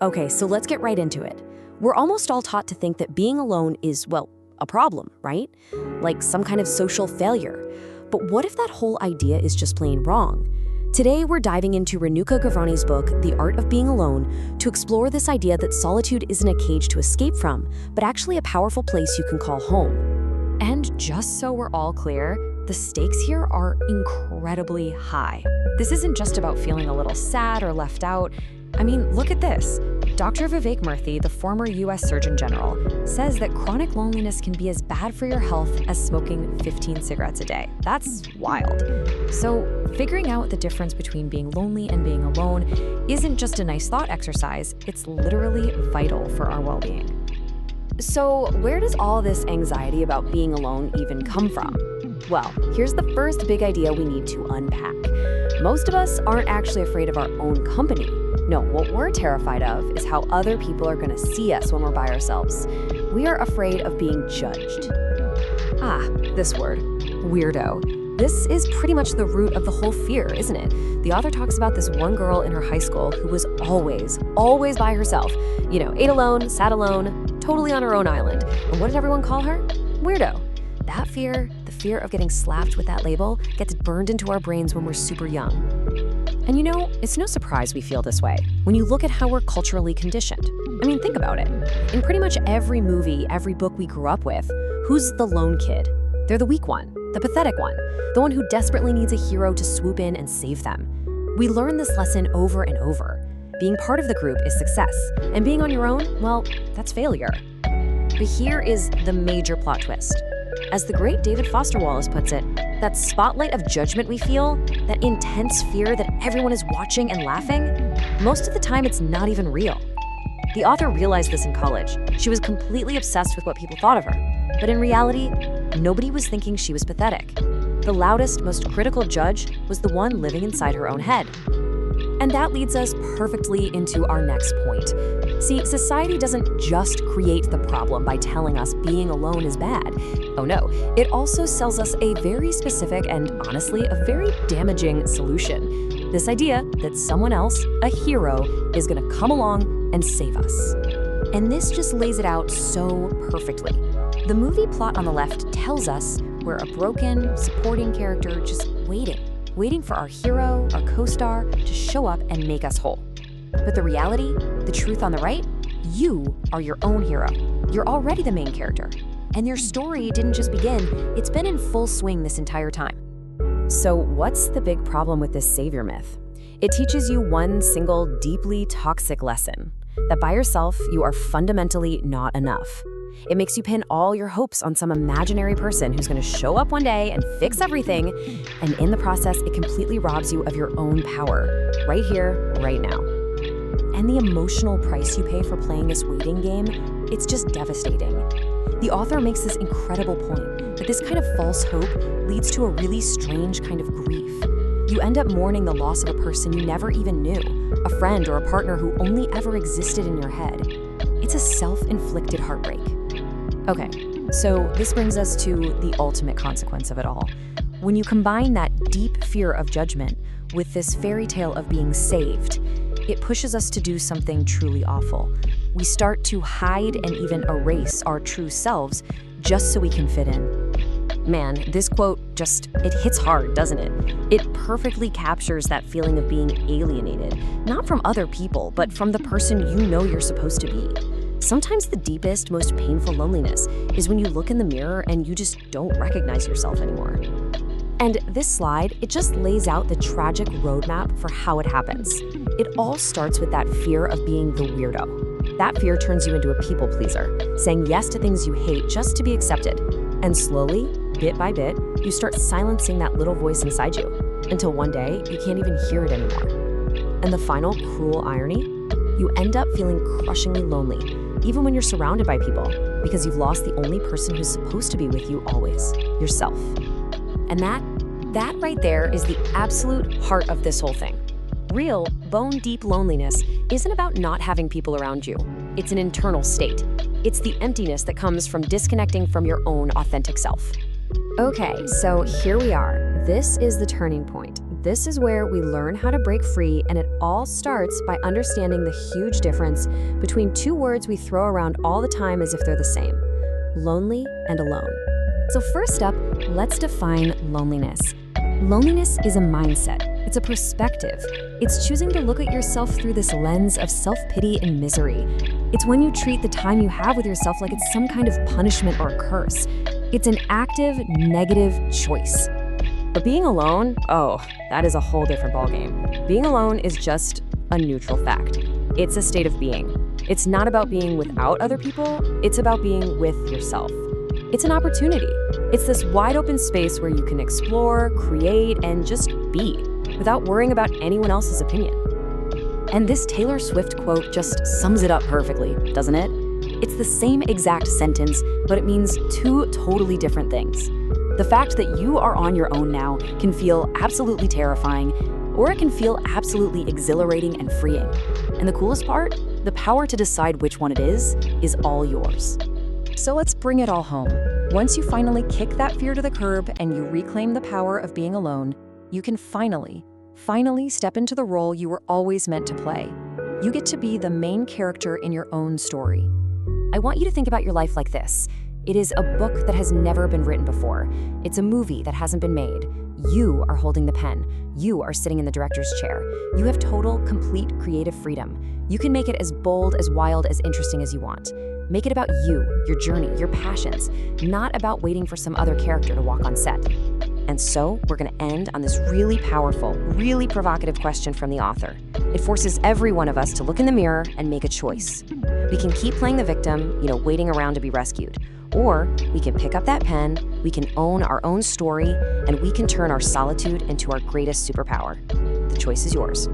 Okay, so let's get right into it. We're almost all taught to think that being alone is, well, a problem, right? Like some kind of social failure. But what if that whole idea is just plain wrong? Today, we're diving into Renuka Gavrani's book, The Art of Being Alone, to explore this idea that solitude isn't a cage to escape from, but actually a powerful place you can call home. And just so we're all clear, the stakes here are incredibly high. This isn't just about feeling a little sad or left out. I mean, look at this. Dr. Vivek Murthy, the former US Surgeon General, says that chronic loneliness can be as bad for your health as smoking 15 cigarettes a day. That's wild. So, figuring out the difference between being lonely and being alone isn't just a nice thought exercise, it's literally vital for our well-being. So, where does all this anxiety about being alone even come from? Well, here's the first big idea we need to unpack. Most of us aren't actually afraid of our own company. No, what we're terrified of is how other people are going to see us when we're by ourselves. We are afraid of being judged. This word, weirdo. This is pretty much the root of the whole fear, isn't it? The author talks about this one girl in her high school who was always by herself. You know, ate alone, sat alone, totally on her own island. And what did everyone call her? Weirdo. That fear, the fear of getting slapped with that label, gets burned into our brains when we're super young. And you know, it's no surprise we feel this way when you look at how we're culturally conditioned. I mean, think about it. In pretty much every movie, every book we grew up with, who's the lone kid? They're the weak one, the pathetic one, the one who desperately needs a hero to swoop in and save them. We learn this lesson over and over. Being part of the group is success, and being on your own, well, that's failure. But here is the major plot twist. As the great David Foster Wallace puts it, that spotlight of judgment we feel, that intense fear that everyone is watching and laughing, most of the time it's not even real. The author realized this in college. She was completely obsessed with what people thought of her. But in reality, nobody was thinking she was pathetic. The loudest, most critical judge was the one living inside her own head. And that leads us perfectly into our next point. See, society doesn't just create the problem by telling us being alone is bad. Oh no, it also sells us a very specific and honestly a very damaging solution. This idea that someone else, a hero, is gonna come along and save us. And this just lays it out so perfectly. The movie plot on the left tells us we're a broken, supporting character just waiting for our hero, our co-star, to show up and make us whole. But the reality, the truth on the right, you are your own hero. You're already the main character. And your story didn't just begin, it's been in full swing this entire time. So what's the big problem with this savior myth? It teaches you one single, deeply toxic lesson, that by yourself, you are fundamentally not enough. It makes you pin all your hopes on some imaginary person who's going to show up one day and fix everything, and in the process, it completely robs you of your own power, right here, right now. And the emotional price you pay for playing this waiting game, it's just devastating. The author makes this incredible point that this kind of false hope leads to a really strange kind of grief. You end up mourning the loss of a person you never even knew, a friend or a partner who only ever existed in your head. It's a self-inflicted heartbreak. Okay, so this brings us to the ultimate consequence of it all. When you combine that deep fear of judgment with this fairy tale of being saved, it pushes us to do something truly awful. We start to hide and even erase our true selves just so we can fit in. Man, this quote it hits hard, doesn't it? It perfectly captures that feeling of being alienated, not from other people, but from the person you know you're supposed to be. Sometimes the deepest, most painful loneliness is when you look in the mirror and you just don't recognize yourself anymore. And this slide, it just lays out the tragic roadmap for how it happens. It all starts with that fear of being the weirdo. That fear turns you into a people pleaser, saying yes to things you hate just to be accepted. And slowly, bit by bit, you start silencing that little voice inside you, until one day you can't even hear it anymore. And the final cruel irony? You end up feeling crushingly lonely, even when you're surrounded by people, because you've lost the only person who's supposed to be with you always, yourself. And that right there is the absolute heart of this whole thing. Real, bone-deep loneliness isn't about not having people around you. It's an internal state. It's the emptiness that comes from disconnecting from your own authentic self. Okay, so here we are. This is the turning point. This is where we learn how to break free, and it all starts by understanding the huge difference between two words we throw around all the time as if they're the same: lonely and alone. So first up, let's define loneliness. Loneliness is a mindset. It's a perspective. It's choosing to look at yourself through this lens of self-pity and misery. It's when you treat the time you have with yourself like it's some kind of punishment or a curse. It's an active, negative choice. But being alone, that is a whole different ballgame. Being alone is just a neutral fact. It's a state of being. It's not about being without other people, it's about being with yourself. It's an opportunity. It's this wide open space where you can explore, create, and just be without worrying about anyone else's opinion. And this Taylor Swift quote just sums it up perfectly, doesn't it? It's the same exact sentence, but it means two totally different things. The fact that you are on your own now can feel absolutely terrifying, or it can feel absolutely exhilarating and freeing. And the coolest part? The power to decide which one it is all yours. So let's bring it all home. Once you finally kick that fear to the curb and you reclaim the power of being alone, you can finally step into the role you were always meant to play. You get to be the main character in your own story. I want you to think about your life like this. It is a book that has never been written before. It's a movie that hasn't been made. You are holding the pen. You are sitting in the director's chair. You have total, complete creative freedom. You can make it as bold, as wild, as interesting as you want. Make it about you, your journey, your passions, not about waiting for some other character to walk on set. And so, we're going to end on this really powerful, really provocative question from the author. It forces every one of us to look in the mirror and make a choice. We can keep playing the victim, waiting around to be rescued. Or we can pick up that pen, we can own our own story, and we can turn our solitude into our greatest superpower. The choice is yours.